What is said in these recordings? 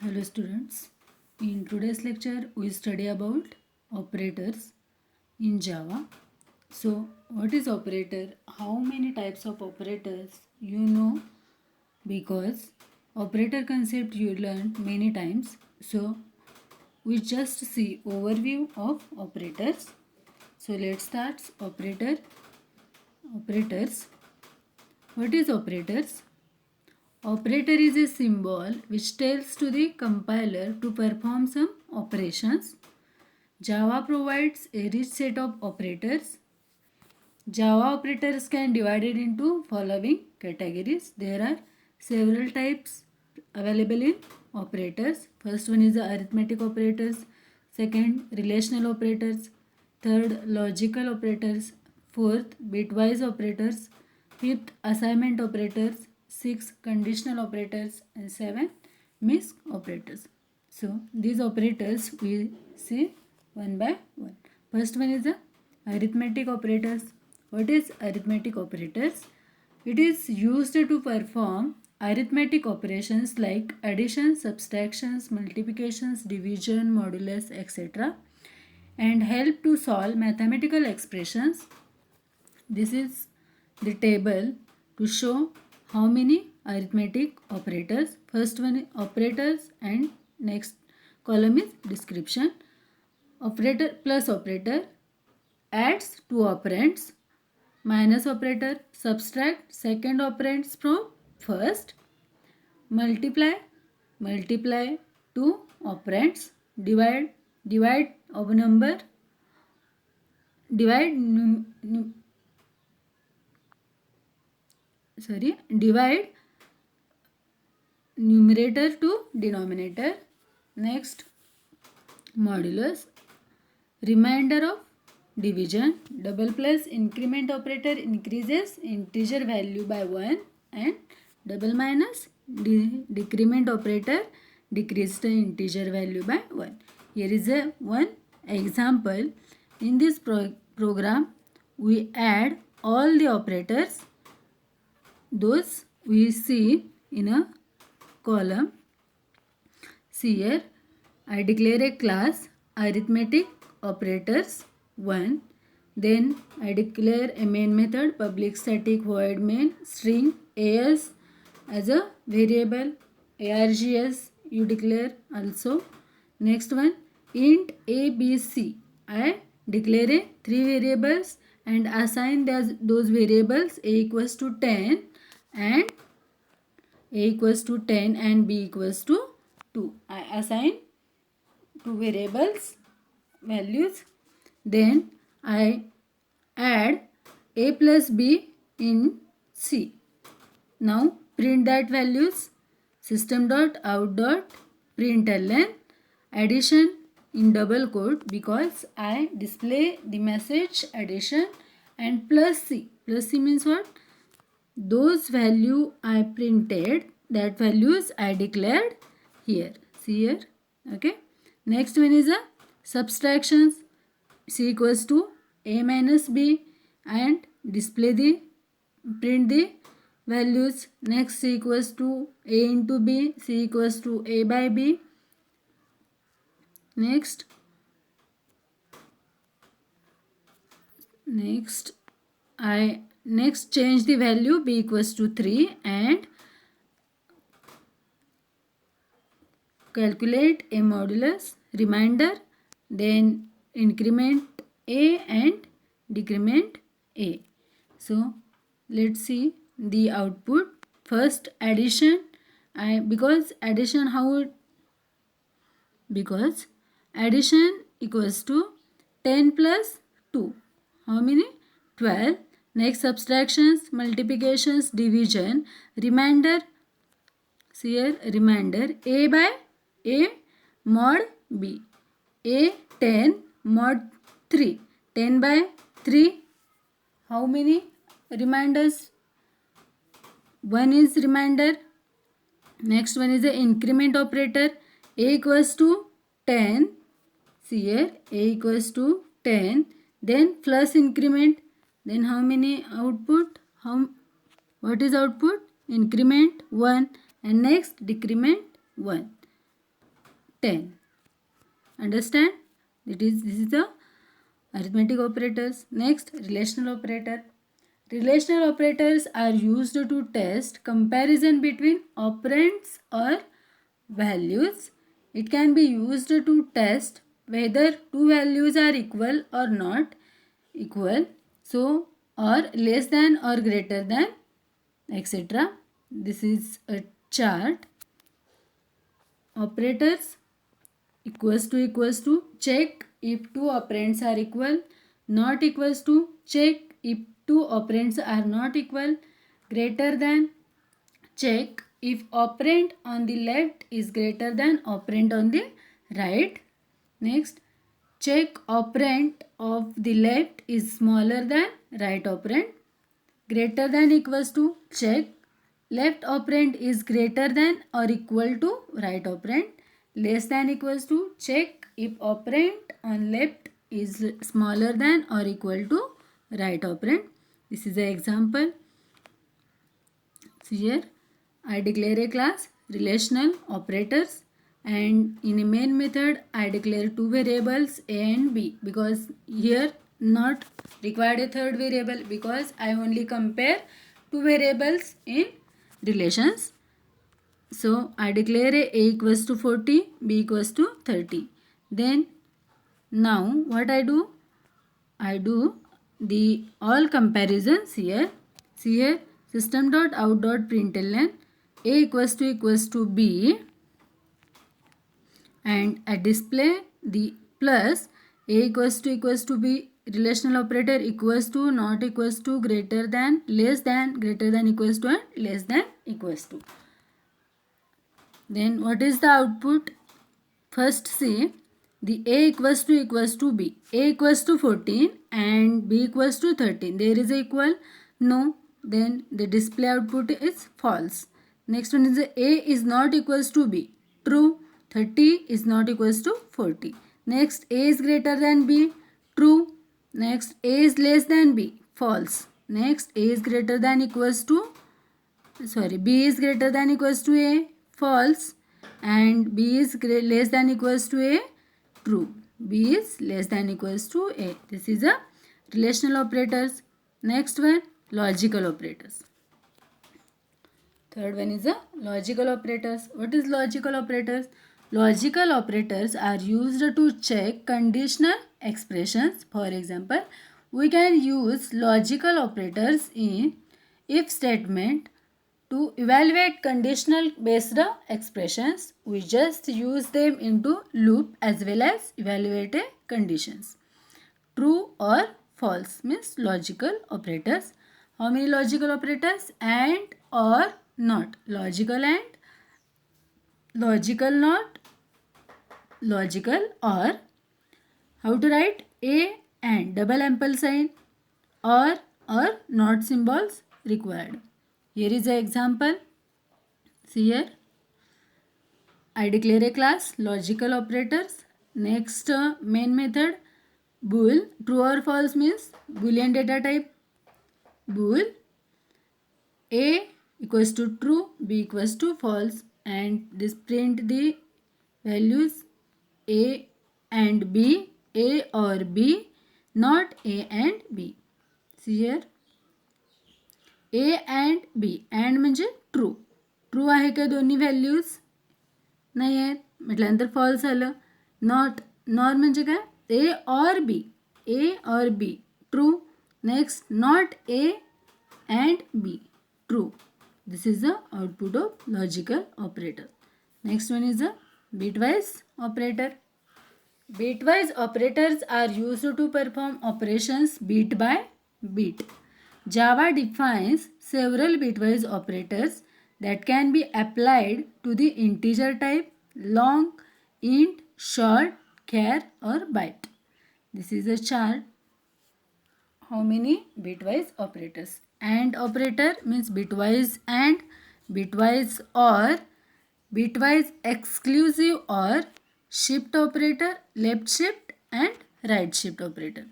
Hello students, in today's lecture we study about operators in Java. So what is operator? How many types of operators you know? Because operator concept you learned many times. So we just see overview of operators. So let's start operators. What is operators? Operator is a symbol which tells to the compiler to perform some operations. Java provides a rich set of operators. Java operators can be divided into following categories. There are several types available in operators. First one is the arithmetic operators. Second, relational operators. Third, logical operators. Fourth, bitwise operators. Fifth, assignment operators. Sixth, conditional operators. And seventh, MISC operators. So these operators we see one by one. First one is the arithmetic operators. What is arithmetic operators? It is used to perform arithmetic operations like addition, subtractions, multiplications, division, modulus, etc. and help to solve mathematical expressions. This is the table to show how many arithmetic operators. First one is operators and next column is description. Operator plus operator adds two operands, minus operator subtract second operands from first, multiply two operands, divide of number, divide divide numerator to denominator. Next, modulus, remainder of division. Double plus increment operator increases integer value by 1 and double minus decrement operator decreases the integer value by 1. Here is a one example. In this program we add all the operators. Those we see in a column. See here, I declare a class arithmetic operators 1. Then I declare a main method public static void main string as a variable, args you declare also. Next one, int abc, I declare a 3 variables and assign those variables a equals to 10 and a equals to 10 and b equals to 2. I assign two variables values. Then I add a plus b in C. Now print that values. System.out.println addition in double quote because I display the message addition and plus C. Plus C means what? Those value I printed, that values I declared here. See here. Okay. Next one is a subtractions. C equals to a minus b and display the print the values. Next, C equals to a into b, C equals to a by b. Next I change the value b equals to 3 and calculate a modulus remainder, then increment a and decrement a. So let's see the output. First addition, because addition equals to 10 plus 2. How many? 12. Next subtractions, multiplications, division, remainder. See here, remainder a by a mod b. A 10 mod 3. 10 by 3. How many remainders? 1 is remainder. Next one is the increment operator. A equals to 10. See here, a equals to 10. Then plus increment. Then how many output? What is output? Increment 1 and next decrement 1. 10. Understand? This is the arithmetic operators. Next, relational operator. Relational operators are used to test comparison between operands or values. It can be used to test whether two values are equal or not equal, so or less than or greater than, etc. This is a chart. Operators equals to check if two operands are equal, not equals to check if two operands are not equal, greater than check if operand on the left is greater than operand on the right. Next, check operand of the left is smaller than right operand. Greater than equals to check left operand is greater than or equal to right operand. Less than equals to check if operand on left is smaller than or equal to right operand. This is an example. So here I declare a class relational operators, and in a main method I declare two variables a and b, because here not required a third variable because I only compare two variables in relations. So I declare a equals to 40, b equals to 30. Then now what I do the all comparisons here. See here, system.out.println a equals to b, and I display the plus a equals to b relational operator equals to, not equals to, greater than, less than, greater than equals to, and less than equals to. Then what is the output? First see the a equals to b. A equals to 14 and b equals to 13. There is a equal? No. Then the display output is false. Next one is a is not equals to b. True. 30 is not equals to 40. Next, a is greater than b. True. Next, a is less than b. False. Next, a is greater than equals to, b is greater than equals to a. False. And b is less than equals to a. True. B is less than equals to a. This is a relational operators. Next one, logical operators. Third one is a logical operators. What is logical operators? Logical operators are used to check conditional expressions. For example, we can use logical operators in if statement to evaluate conditional based expressions. We just use them into loop as well as evaluate conditions. True or false means logical operators. How many logical operators? And, or, not. Logical and, logical not, logical or. How to write? A and double ampersand, or not symbols required. Here is an example. See here. I declare a class logical operators. Next main method bool. True or false means boolean data type. Bool. A equals to true, b equals to false, and this print the values a and b, a or b, not a and b. See here. A and b. and म्हणजे true. True आहे का दोन्ही values? नाही आहेत, म्हटल्यानंतर false आलं. Not म्हणजे काय? ए और बी. ए और be true. Next not a and b true. This is the output of logical operator. Next one is a bitwise operator. Bitwise operators are used to perform operations bit by bit. Java defines several bitwise operators that can be applied to the integer type long, int, short, char or byte. This is a chart. How many bitwise operators? And operator means bitwise and, bitwise or, bitwise exclusive or, shift operator, left shift and right shift operator.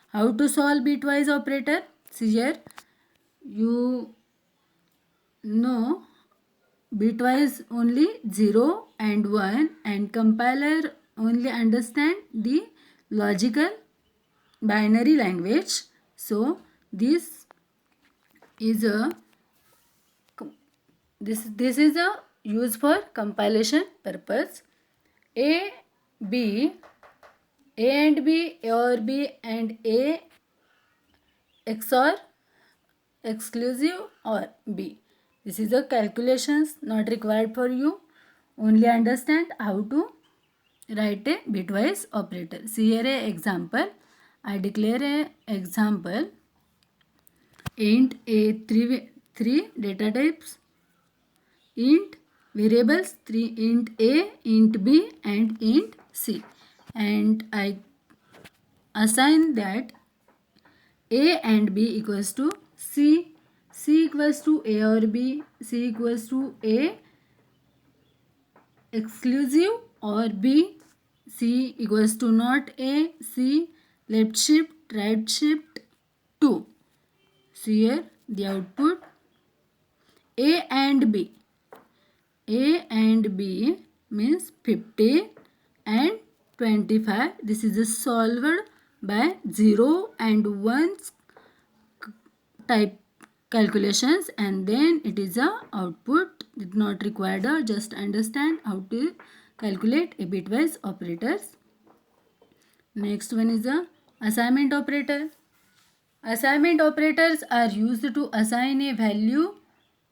How to solve bitwise operator? See here, you know bitwise only 0 and 1, and compiler only understand the logical binary language. So this is a this is a use for compilation purpose. A B A and B, A or B, and A XOR exclusive or B. This is a calculations not required for you. Only understand how to write a bitwise operator. See here a example. I declare a example. Int A three data types. Int variables 3, int A, int B, and int C. And I assign that A and B equals to C, C equals to A or B, C equals to A exclusive or B, C equals to not A, C left shift, right shift 2. So here the output A and B. A and B means 50 and 25. This is solved by 0 and 1 type calculations, and then it is a output. It not required. Just understand how to calculate a bitwise operators. Next one is a assignment operator. Assignment operators are used to assign a value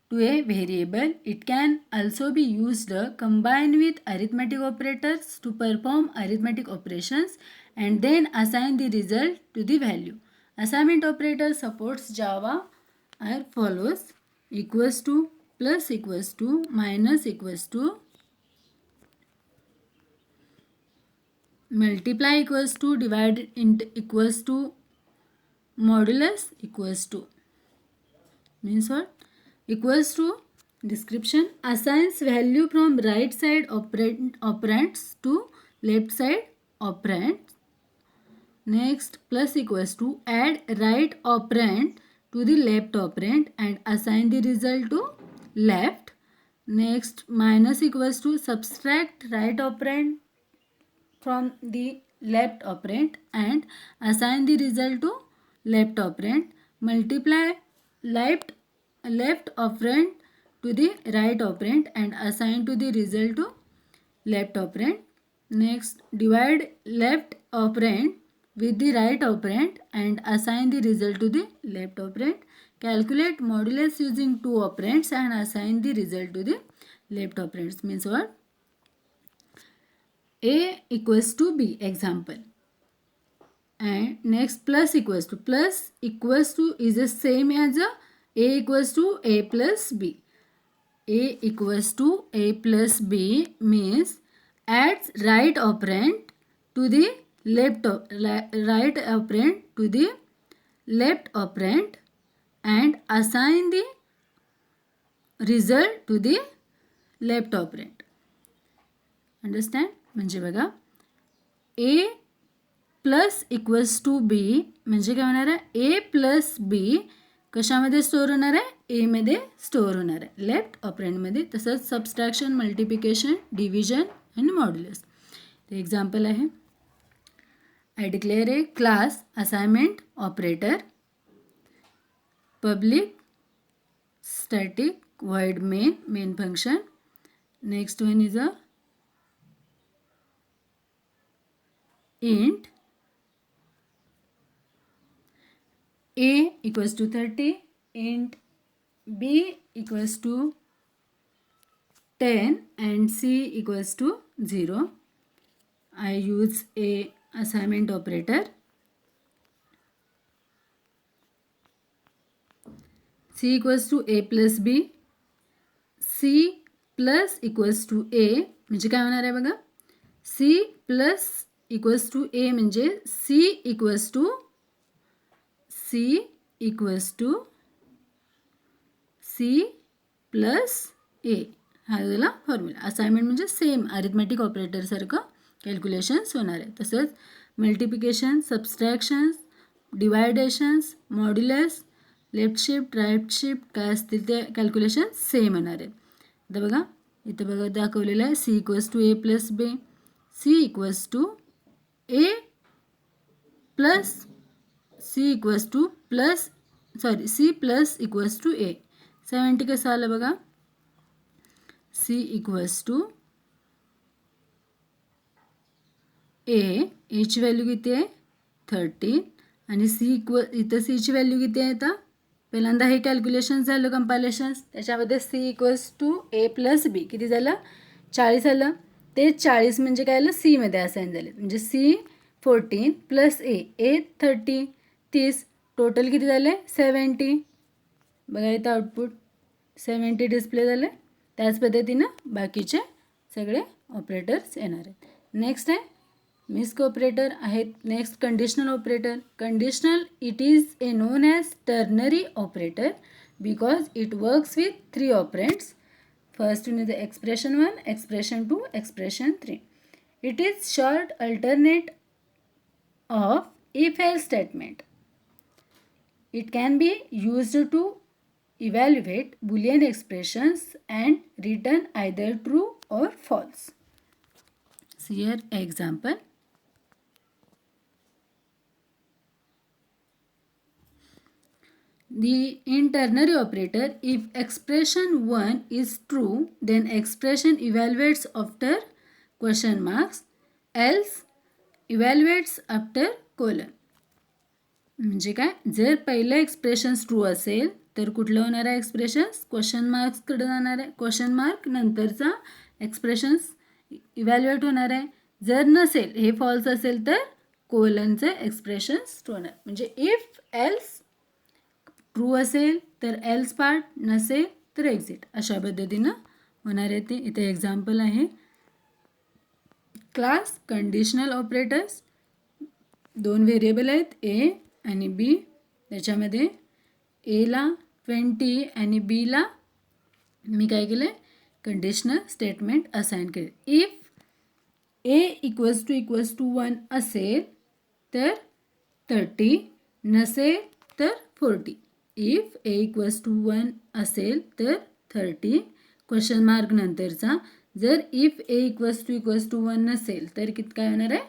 to a variable. It can also be used combined with arithmetic operators to perform arithmetic operations and then assign the result to the value. Assignment operator supports Java are follows: equals to, plus equals to, minus equals to, multiply equals to, divide into equals to, modulus equals to. Means what? Equals to description assigns value from right side operands to left side operands. Next, plus equals to add right operand to the left operand and assign the result to left. Next, minus equals to subtract right operand from the left operand and assign the result to left operand. Multiply left operand to the right operand and assign to the result to left operand. Next, divide left operand with the right operand and assign the result to the left operand. Calculate modulus using two operands and assign the result to the left operands. Means what? A equals to B, example. And next, plus equals to is the same as a equals to A plus B. A equals to A plus B means adds right operand to the left operand and assign the result to the left operand. Understand? म्हणजे बघा A plus equals to b म्हणजे काय होणार आहे a plus b कशामध्ये store होणार आहे ए मध्ये स्टोअर होणार आहे लेफ्ट ऑपरेंडमध्ये. तसंच सबस्ट्रॅक्शन मल्टिप्लिकेशन डिव्हिजन आणि मॉड्युलस. ते एक्झाम्पल आहे. I declare a class assignment operator public static void main function. Next one is a int a equals to 30, int b equals to 10 and c equals to 0. I use a assignment operator. C equals to a plus b. C plus equals to a म्हणजे काय होणार आहे बघा. C plus equals to a म्हणजे C equals to C plus a हा झाला formula. Assignment म्हणजे same arithmetic operator सारखं कॅल्क्युलेशन्स होणार आहे. तसंच multiplication, subtractions, divisions, modulus, left shift, right shift काय असतील ते कॅल्क्युलेशन सेम होणार आहे. आता बघा इथं बघा दाखवलेलं आहे c equals to a plus b, c equals to a plus c equals to plus c plus equals to a. 70 कसं आलं बघा, सी इक्वल्स टू एची व्हॅल्यू किती आहे 13 आणि सी इथं सीची व्हॅल्यू किती आहे. आता पहिल्यांदा हे कॅल्क्युलेशन झालं कंपायलेशन्स, त्याच्यामध्ये c equals to a plus b किती झालं 40 आलं. ते 40 म्हणजे काय आलं सीमध्ये असाईन झाले, म्हणजे सी 14 प्लस ए 30 30 टोटल किती झाले 70. बघा इथं आउटपुट 70 डिस्प्ले झाले. त्याच पद्धतीनं बाकीचे सगळे ऑपरेटर्स येणार आहेत. नेक्स्ट आहे मिस्क ऑपरेटर आहेत. Next conditional operator. Conditional it is a known as ternary operator because it works with 3 operands. First one is the expression 1, expression 2, expression 3. It is short alternate of if-else statement. It can be used to evaluate Boolean expressions and return either true or false. See here example. In ternary operator, if expression 1 is true, then expression evaluates after question marks, else evaluates after colon. म्हणजे काय, जर पहिलं expressions true असेल तर कुठलं होणार आहे expressions question मार्क्सकडे जाणार आहे, क्वेश्चन मार्क नंतरचा एक्सप्रेशन्स इव्हॅल्युएट होणार आहे. जर नसेल हे फॉल्स असेल तर कोलनचे एक्सप्रेशन्स ट्रू होणार. म्हणजे इफ एल्स ट्रू असेल तर एल्स पार्ट, नसेल तर एक्झिट, अशा पद्धतीनं होणार आहे. ते इथे एक्झाम्पल आहे. क्लास कंडिशनल ऑपरेटर्स, 2 व्हेरिएबल आहेत ए आणि बी. त्याच्यामध्ये एला 20 आणि बीला मी काय केलं कंडिशनल स्टेटमेंट असाइन केले. इफ ए इक्वल्स टू 1 असेल तर 30, नसेल तर 40. इफ ए इक्वल्स टू 1 असेल तर 30 क्वेश्चन मार्क नंतरचा. जर इफ ए इक्वल्स टू 1 नसेल तर किती काय होणार आहे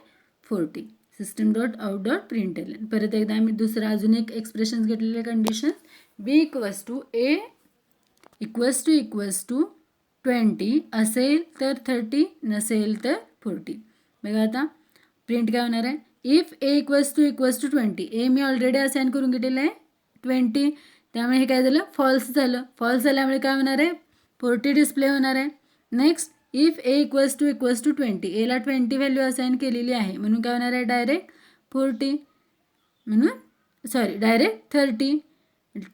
40. System dot out dot println. परत एकदा आम्ही दुसरा अजून एक एक्सप्रेशन्स घेतलेले condition. B equals to a equals to 20 असेल तर 30, नसेल तर 40. बघा आता प्रिंट काय होणार आहे. If a equals to 20, a मी ऑलरेडी असाइन करून घेतलेलं आहे 20, त्यामुळे हे काय झालं फॉल्स झालं. फॉल्स झाल्यामुळे काय होणार आहे 40 डिस्प्ले होणार आहे. Next if a equals to 20, एला 20 व्हॅल्यू असाइन केलेली आहे म्हणून काय होणार आहे डायरेक्ट 40, म्हणून डायरेक्ट 30.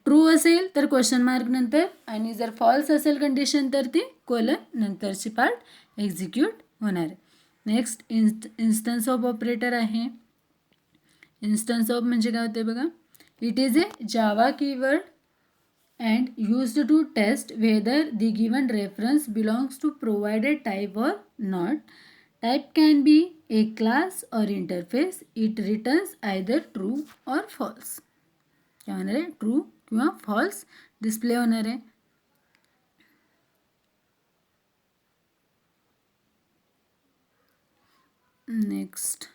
ट्रू असेल तर क्वेश्चन मार्क नंतर, आणि जर फॉल्स असेल कंडिशन तर ती कोलन नंतरची पार्ट एक्झिक्यूट होणार आहे. नेक्स्ट इन्स्टन्स ऑफ ऑपरेटर आहे. इन्स्टन्स ऑफ म्हणजे काय होते बघा. It is a Java keyword and used to test whether the given reference belongs to provided type or not. Type can be a class or interface. It returns either true or false. क्या होणार आहे true किंवा false display होणार आहे. Next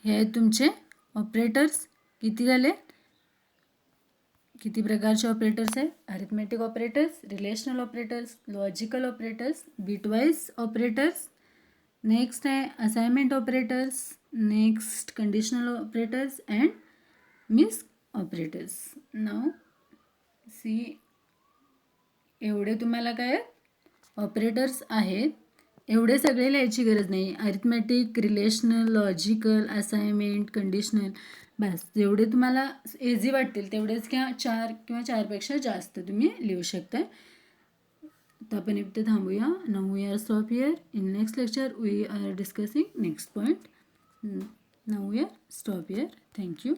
हे तुमचे operators किती झाले, किती प्रकारचे ऑपरेटर्स आहेत. Arithmetic operators, relational operators, logical operators, bitwise operators. Next आहे assignment operators. Next conditional operators and misc operators. नाव सी एवढे तुम्हाला काय ऑपरेटर्स आहेत. एवढे सगळे लिहायची गरज नाही. Arithmetic, relational, logical, assignment, conditional, बस जेवढे तुम्हाला इझी वाटतील तेवढेच किंवा 4 किंवा 4पेक्षा जास्त तुम्ही लिहू शकता. तर आपण इथे थांबूया. Now we are stop here. In next lecture we are discussing next point. Now we are stop here. Thank you.